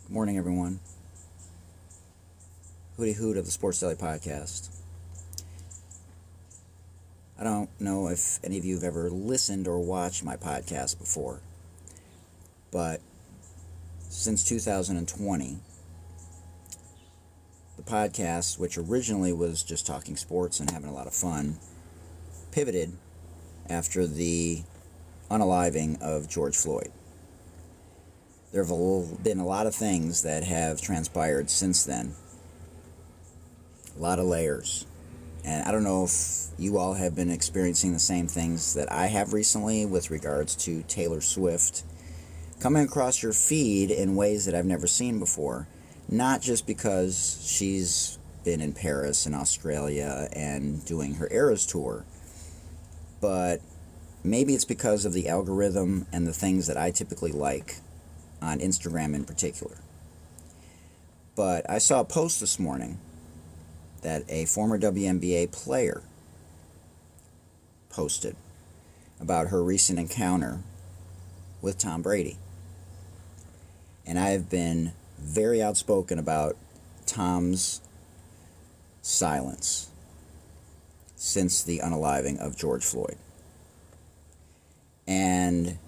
Good morning, everyone. Hooty hoot of the Sports Daily Podcast. I don't know if any of you have ever listened or watched my podcast before, but since 2020, the podcast, which originally was just talking sports and having a lot of fun, pivoted after the unaliving of George Floyd. There have been a lot of things that have transpired since then. A lot of layers. And I don't know if you all have been experiencing the same things that I have recently with regards to Taylor Swift coming across your feed in ways that I've never seen before. Not just because she's been in Paris and Australia and doing her Eras tour, but maybe it's because of the algorithm and the things that I typically like on Instagram in particular. But I saw a post this morning that a former WNBA player posted about her recent encounter with Tom Brady. And I have been very outspoken about Tom's silence since the unaliving of George Floyd. And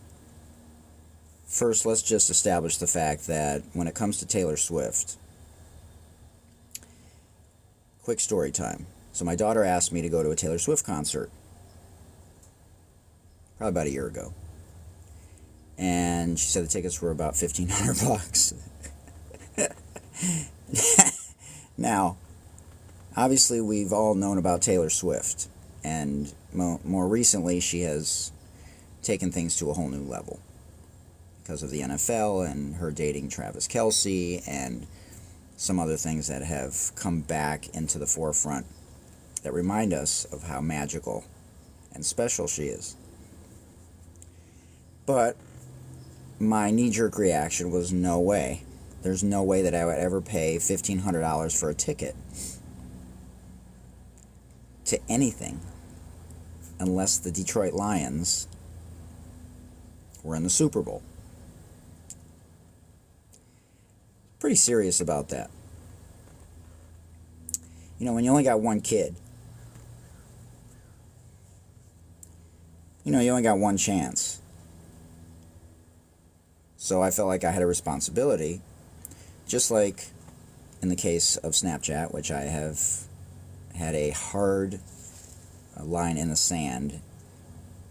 first, let's just establish the fact that when it comes to Taylor Swift, quick story time. So my daughter asked me to go to a Taylor Swift concert probably about a year ago. And she said the tickets were about $1,500. Now, obviously we've all known about Taylor Swift, and more recently she has taken things to a whole new level because of the NFL and her dating Travis Kelce and some other things that have come back into the forefront that remind us of how magical and special she is. But my knee-jerk reaction was no way. There's no way that I would ever pay $1,500 for a ticket to anything unless the Detroit Lions were in the Super Bowl. Pretty serious about that. You know, when you only got one kid, you only got one chance. So I felt like I had a responsibility, just like in the case of Snapchat, which I have had a hard line in the sand,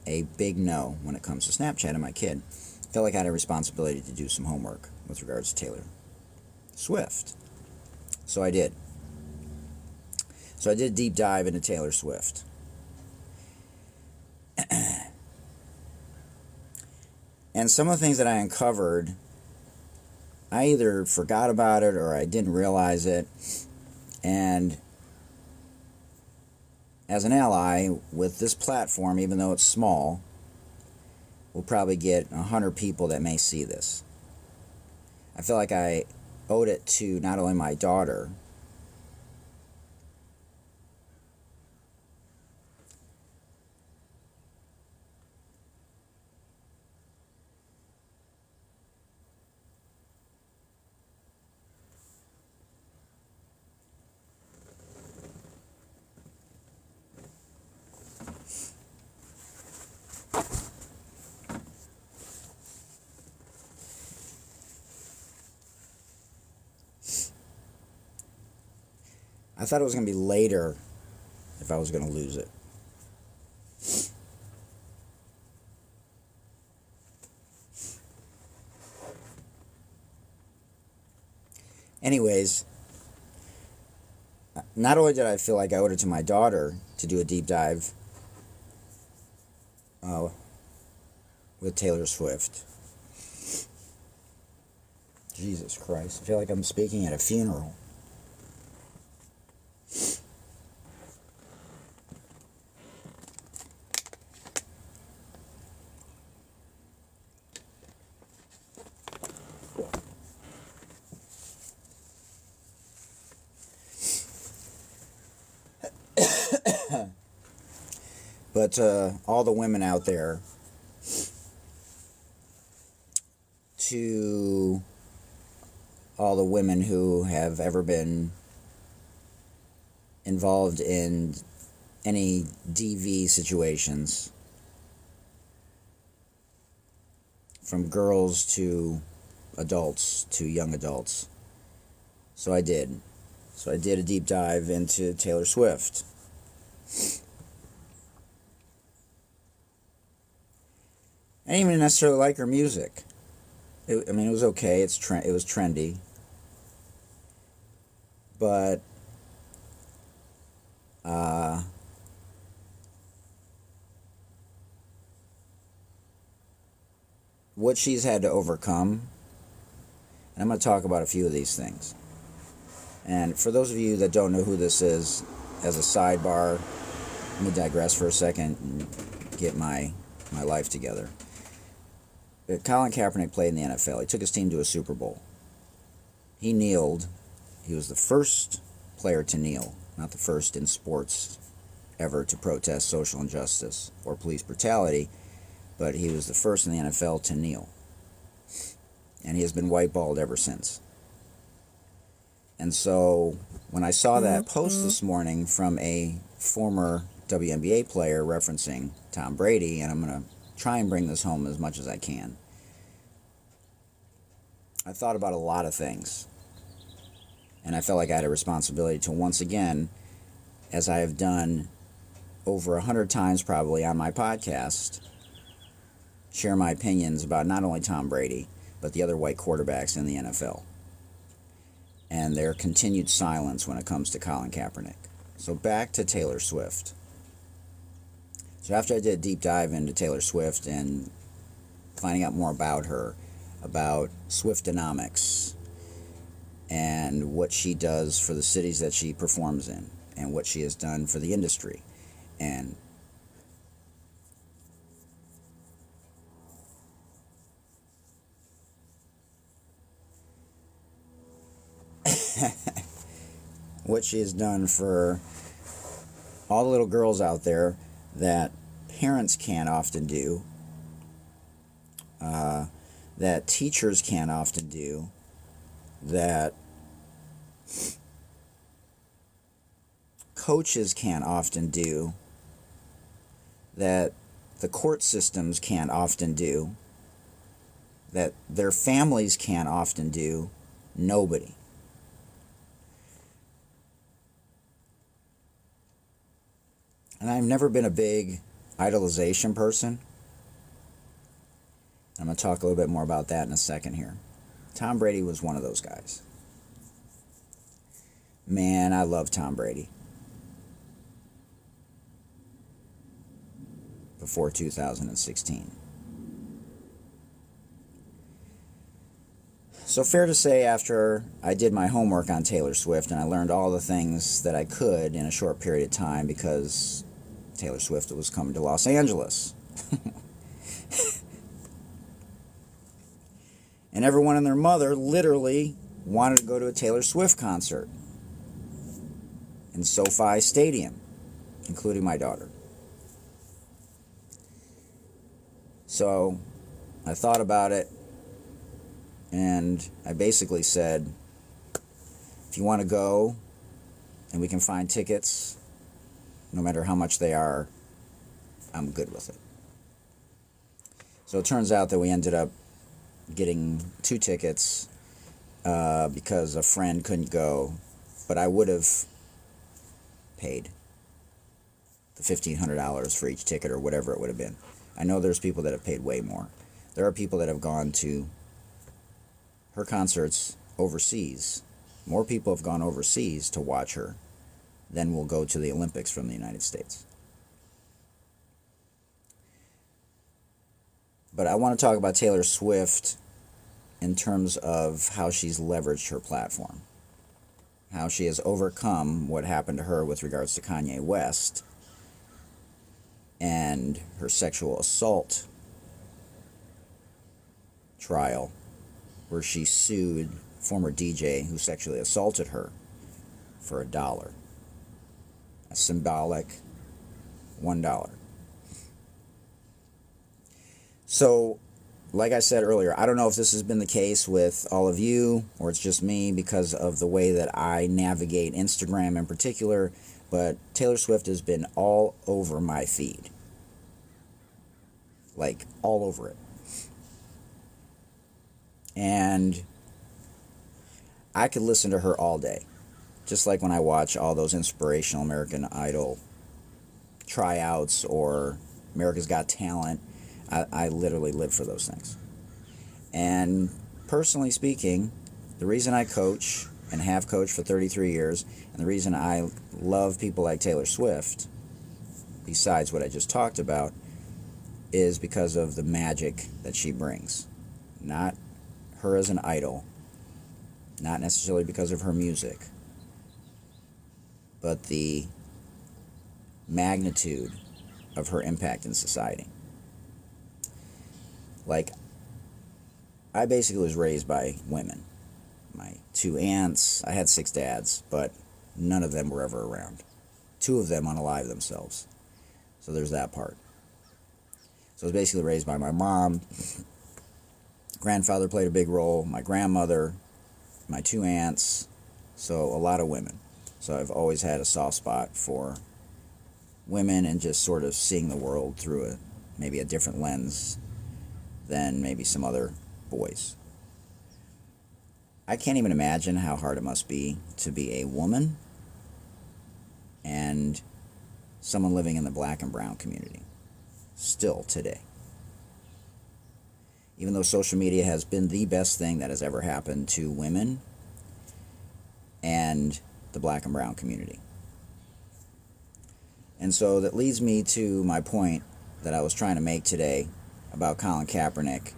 a big no when it comes to Snapchat and my kid. I felt like I had a responsibility to do some homework with regards to Taylor Swift. So I did. So I did a deep dive into Taylor Swift. And some of the things that I uncovered, I either forgot about it or I didn't realize it. And as an ally with this platform, even though it's small, we'll probably get 100 people that may see this. I feel like I owed it to not only my daughter, I thought it was going to be later if I was going to lose it. Anyways, not only did I feel like I owed it to my daughter to do a deep dive with Taylor Swift. Jesus Christ, I feel like I'm speaking at a funeral. But all the women out there, to all the women who have ever been involved in any DV situations, from girls to adults to young adults. So I did. So I did a deep dive into Taylor Swift. I didn't even necessarily like her music. It was okay. It was trendy. But what she's had to overcome, and I'm going to talk about a few of these things. And for those of you that don't know who this is, as a sidebar, let me digress for a second and get my life together. Colin Kaepernick played in the NFL. He took his team to a Super Bowl. He kneeled. He was the first player to kneel, not the first in sports ever to protest social injustice or police brutality, but he was the first in the NFL to kneel. And he has been white-balled ever since. And so when I saw that post this morning from a former WNBA player referencing Tom Brady, and I'm going to try and bring this home as much as I can, I thought about a lot of things. And I felt like I had a responsibility to once again, as I have done over 100 times probably on my podcast, share my opinions about not only Tom Brady, but the other white quarterbacks in the NFL, and their continued silence when it comes to Colin Kaepernick. So back to Taylor Swift. So after I did a deep dive into Taylor Swift and finding out more about her, about Swiftonomics, and what she does for the cities that she performs in, and what she has done for the industry, and what she has done for all the little girls out there that parents can't often do, that teachers can't often do, that coaches can't often do, that the court systems can't often do, that their families can't often do. Nobody. And I've never been a big idolization person. I'm going to talk a little bit more about that in a second here. Tom Brady was one of those guys. Man, I love Tom Brady. Before 2016. So fair to say, after I did my homework on Taylor Swift and I learned all the things that I could in a short period of time, because Taylor Swift was coming to Los Angeles. And everyone and their mother literally wanted to go to a Taylor Swift concert in SoFi Stadium, including my daughter. So I thought about it, and I basically said, if you want to go and we can find tickets, no matter how much they are, I'm good with it. So it turns out that we ended up getting 2 tickets because a friend couldn't go, but I would have paid the $1,500 for each ticket or whatever it would have been. I know there's people that have paid way more. There are people that have gone to her concerts overseas. More people have gone overseas to watch her than will go to the Olympics from the United States. But I want to talk about Taylor Swift in terms of how she's leveraged her platform, how she has overcome what happened to her with regards to Kanye West and her sexual assault trial, where she sued former DJ who sexually assaulted her for $1. A symbolic $1. So like I said earlier, I don't know if this has been the case with all of you or it's just me because of the way that I navigate Instagram in particular, but Taylor Swift has been all over my feed. Like, all over it. And I could listen to her all day. Just like when I watch all those inspirational American Idol tryouts or America's Got Talent. I literally live for those things. And personally speaking, the reason I coach and have coached for 33 years, and the reason I love people like Taylor Swift, besides what I just talked about, is because of the magic that she brings. Not her as an idol, not necessarily because of her music, but the magnitude of her impact in society. Like, I basically was raised by women. My 2 aunts, I had 6 dads, but none of them were ever around. 2 of them unalive themselves. So there's that part. So I was basically raised by my mom. Grandfather played a big role, my grandmother, my 2 aunts, so a lot of women. So I've always had a soft spot for women and just sort of seeing the world through maybe a different lens than maybe some other boys. I can't even imagine how hard it must be to be a woman and someone living in the black and brown community still today. Even though social media has been the best thing that has ever happened to women and the black and brown community. And so that leads me to my point that I was trying to make today about Colin Kaepernick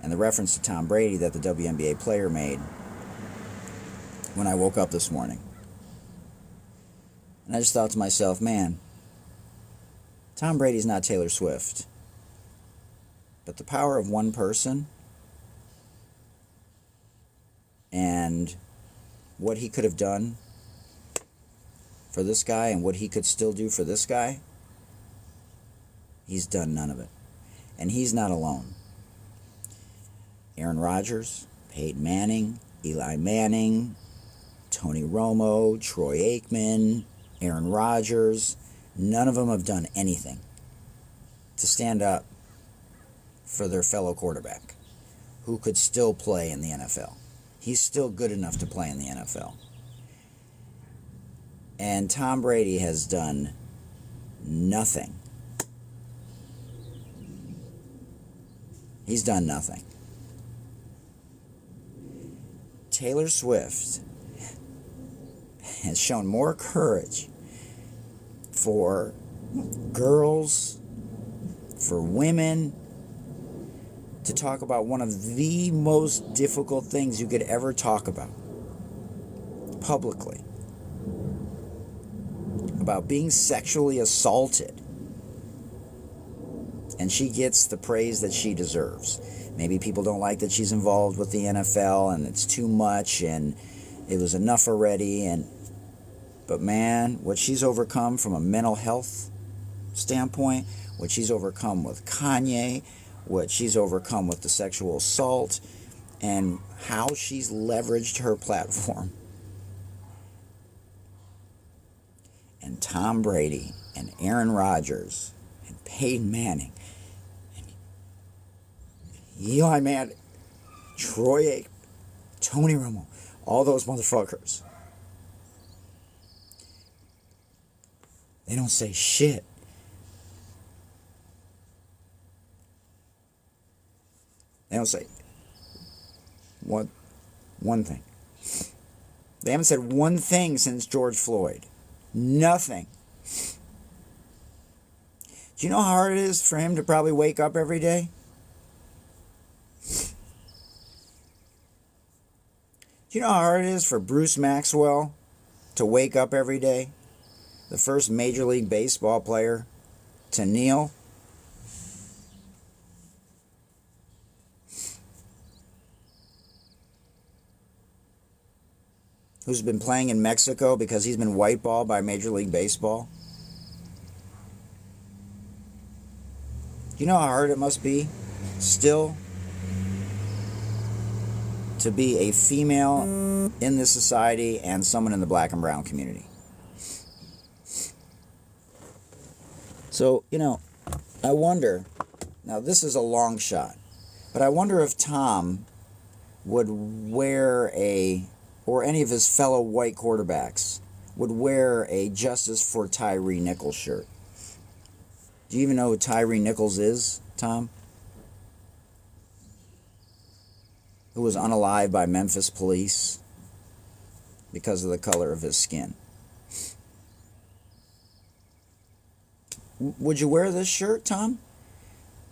and the reference to Tom Brady that the WNBA player made when I woke up this morning. And I just thought to myself, man, Tom Brady's not Taylor Swift. But the power of one person and what he could have done for this guy and what he could still do for this guy, he's done none of it. And he's not alone. Aaron Rodgers, Peyton Manning, Eli Manning, Tony Romo, Troy Aikman, Aaron Rodgers, none of them have done anything to stand up for their fellow quarterback who could still play in the NFL. He's still good enough to play in the NFL. And Tom Brady has done nothing. He's done nothing. Taylor Swift has shown more courage for girls, for women, to talk about one of the most difficult things you could ever talk about publicly. About being sexually assaulted. And she gets the praise that she deserves. Maybe people don't like that she's involved with the NFL and it's too much and it was enough already. But man, what she's overcome from a mental health standpoint, what she's overcome with Kanye, what she's overcome with the sexual assault, and how she's leveraged her platform. And Tom Brady and Aaron Rodgers and Peyton Manning and Eli Manning, Troy Aikman, Tony Romo, all those motherfuckers. They don't say shit. They don't say one thing. They haven't said one thing since George Floyd. Nothing. Do you know how hard it is for him to probably wake up every day? Do you know how hard it is for Bruce Maxwell to wake up every day? The first Major League Baseball player to kneel? Who's been playing in Mexico because he's been whiteballed by Major League Baseball? Do you know how hard it must be still to be a female in this society and someone in the black and brown community. So, I wonder, now this is a long shot, but I wonder if Tom would wear or any of his fellow white quarterbacks would wear a Justice for Tyree Nichols shirt. Do you even know who Tyree Nichols is, Tom? Who was unalived by Memphis police because of the color of his skin. Would you wear this shirt, Tom?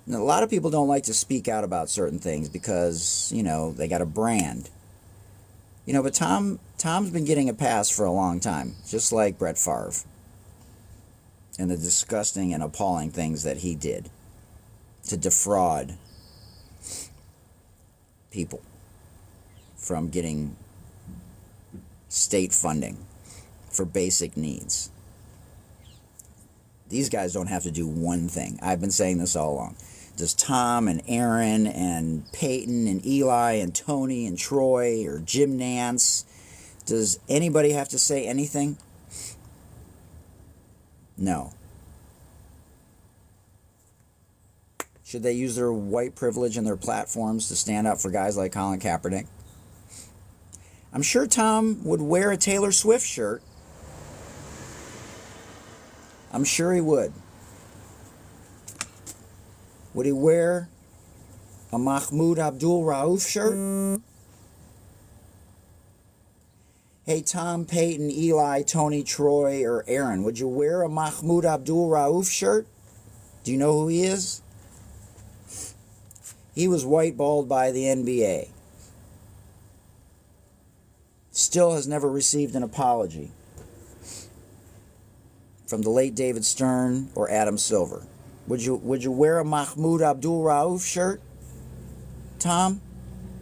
Now, a lot of people don't like to speak out about certain things because, they got a brand. But Tom's been getting a pass for a long time, just like Brett Favre. And the disgusting and appalling things that he did to defraud people from getting state funding for basic needs. These guys don't have to do one thing. I've been saying this all along. Does Tom and Aaron and Peyton and Eli and Tony and Troy or Jim Nance, does anybody have to say anything? No. Should they use their white privilege and their platforms to stand up for guys like Colin Kaepernick? I'm sure Tom would wear a Taylor Swift shirt. I'm sure he would. Would he wear a Mahmoud Abdul Rauf shirt? Hey, Tom, Peyton, Eli, Tony, Troy, or Aaron, would you wear a Mahmoud Abdul Rauf shirt? Do you know who he is? He was white-balled by the NBA. Still has never received an apology from the late David Stern or Adam Silver. Would you wear a Mahmoud Abdul Rauf shirt, Tom,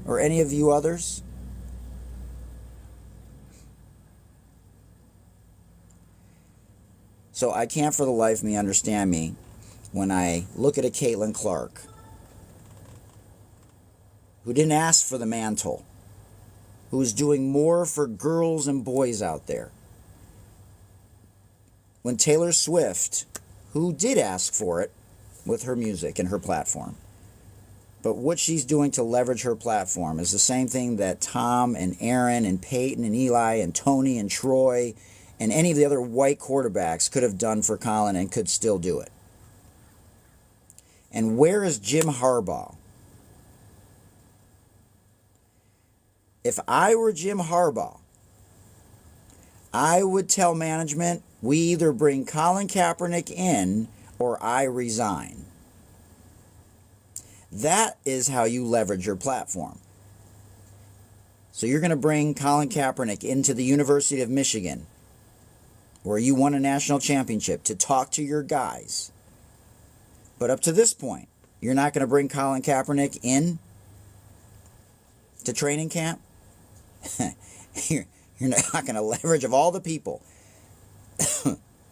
or any of you others? So I can't for the life of me understand me when I look at a Caitlin Clark who didn't ask for the mantle, who is doing more for girls and boys out there. When Taylor Swift, who did ask for it with her music and her platform, but what she's doing to leverage her platform is the same thing that Tom and Aaron and Peyton and Eli and Tony and Troy and any of the other white quarterbacks could have done for Colin and could still do it. And where is Jim Harbaugh? If I were Jim Harbaugh, I would tell management, we either bring Colin Kaepernick in or I resign. That is how you leverage your platform. So you're going to bring Colin Kaepernick into the University of Michigan, where you won a national championship, to talk to your guys. But up to this point, you're not going to bring Colin Kaepernick in to training camp? You're not going to leverage of all the people.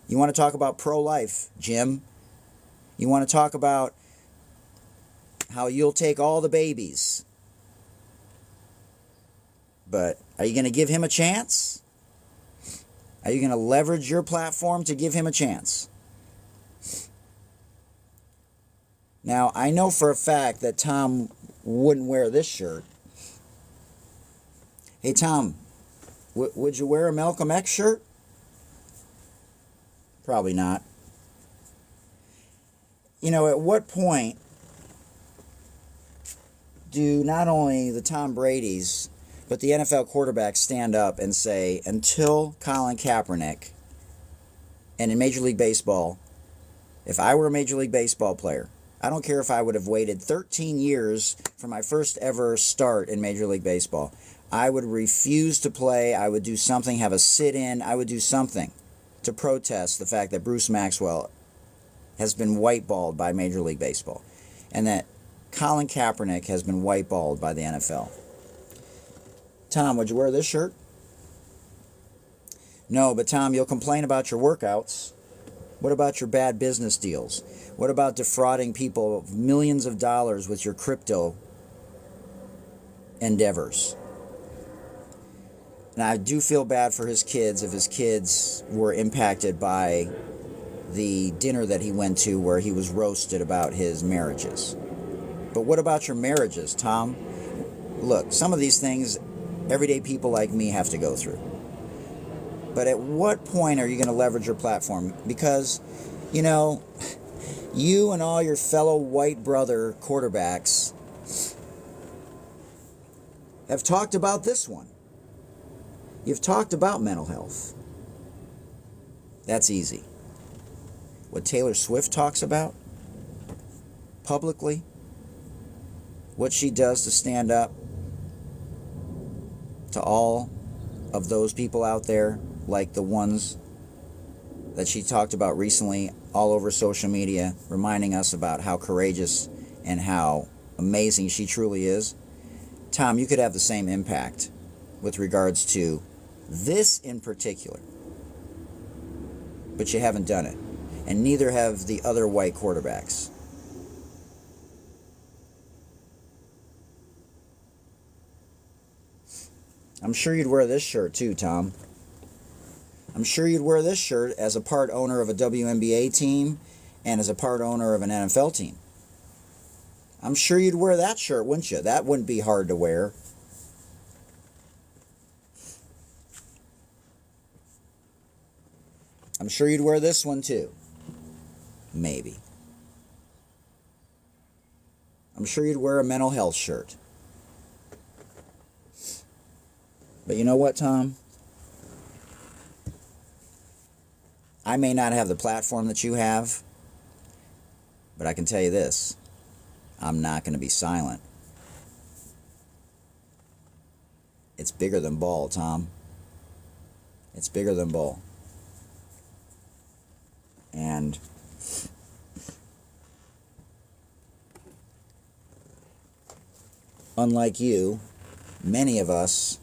You want to talk about pro-life, Jim? You want to talk about how you'll take all the babies? But are you going to give him a chance? Are you going to leverage your platform to give him a chance? Now, I know for a fact that Tom wouldn't wear this shirt. Hey, Tom, would you wear a Malcolm X shirt? Probably not. At what point do not only the Tom Bradys, but the NFL quarterbacks stand up and say, until Colin Kaepernick, and in Major League Baseball, if I were a Major League Baseball player, I don't care if I would have waited 13 years for my first ever start in Major League Baseball, I would refuse to play, I would do something, have a sit-in, I would do something to protest the fact that Bruce Maxwell has been whiteballed by Major League Baseball, and that Colin Kaepernick has been whiteballed by the NFL. Tom, would you wear this shirt? No, but Tom, you'll complain about your workouts. What about your bad business deals? What about defrauding people of millions of dollars with your crypto endeavors? And I do feel bad for his kids if his kids were impacted by the dinner that he went to where he was roasted about his marriages. But what about your marriages, Tom? Look, some of these things everyday people like me have to go through. But at what point are you going to leverage your platform? Because, you know, you and all your fellow white brother quarterbacks have talked about this one. You've talked about mental health. That's easy. What Taylor Swift talks about publicly, what she does to stand up to all of those people out there, like the ones that she talked about recently all over social media, reminding us about how courageous and how amazing she truly is. Tom, you could have the same impact with regards to this in particular, but you haven't done it, and neither have the other white quarterbacks. I'm sure you'd wear this shirt too, Tom. I'm sure you'd wear this shirt as a part owner of a WNBA team and as a part owner of an NFL team. I'm sure you'd wear that shirt, wouldn't you? That wouldn't be hard to wear. I'm sure you'd wear this one too. Maybe. I'm sure you'd wear a mental health shirt. But you know what, Tom? I may not have the platform that you have, but I can tell you this. I'm not going to be silent. It's bigger than ball, Tom. It's bigger than ball. And unlike you, many of us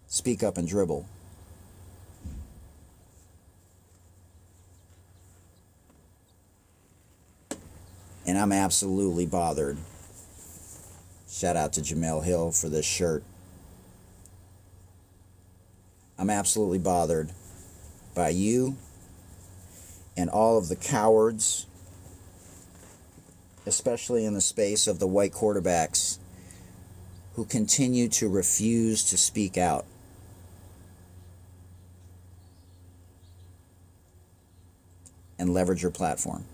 speak up and dribble. And I'm absolutely bothered. Shout out to Jamel Hill for this shirt. I'm absolutely bothered by you and all of the cowards, especially in the space of the white quarterbacks, who continue to refuse to speak out. And leverage your platform.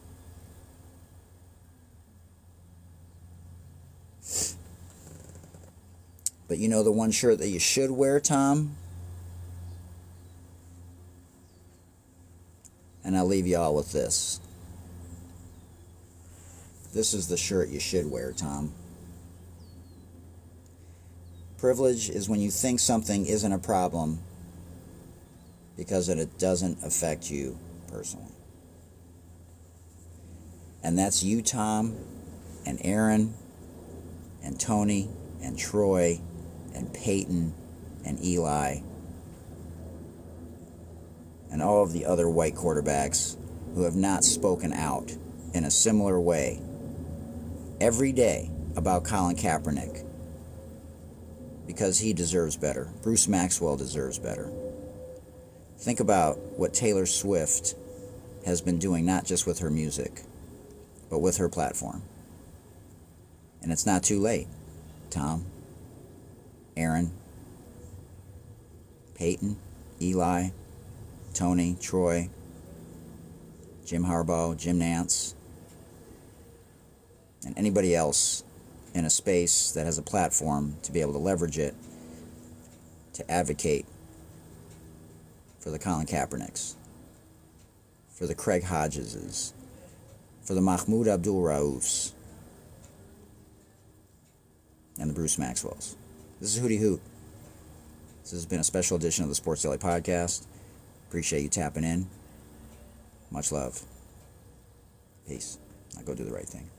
But you know the one shirt that you should wear, Tom? And I'll leave you all with this. This is the shirt you should wear, Tom. Privilege is when you think something isn't a problem because it doesn't affect you personally. And that's you, Tom, and Aaron, and Tony, and Troy, and Peyton, and Eli, and all of the other white quarterbacks who have not spoken out in a similar way every day about Colin Kaepernick, because he deserves better. Bruce Maxwell deserves better. Think about what Taylor Swift has been doing, not just with her music, but with her platform. And it's not too late. Tom, Aaron, Peyton, Eli, Tony, Troy, Jim Harbaugh, Jim Nantz, and anybody else in a space that has a platform to be able to leverage it to advocate for the Colin Kaepernicks, for the Craig Hodgeses, for the Mahmoud Abdul-Raufs, and the Bruce Maxwells. This is Hootie Hoot. This has been a special edition of the Sports Daily Podcast. Appreciate you tapping in. Much love. Peace. Now go do the right thing.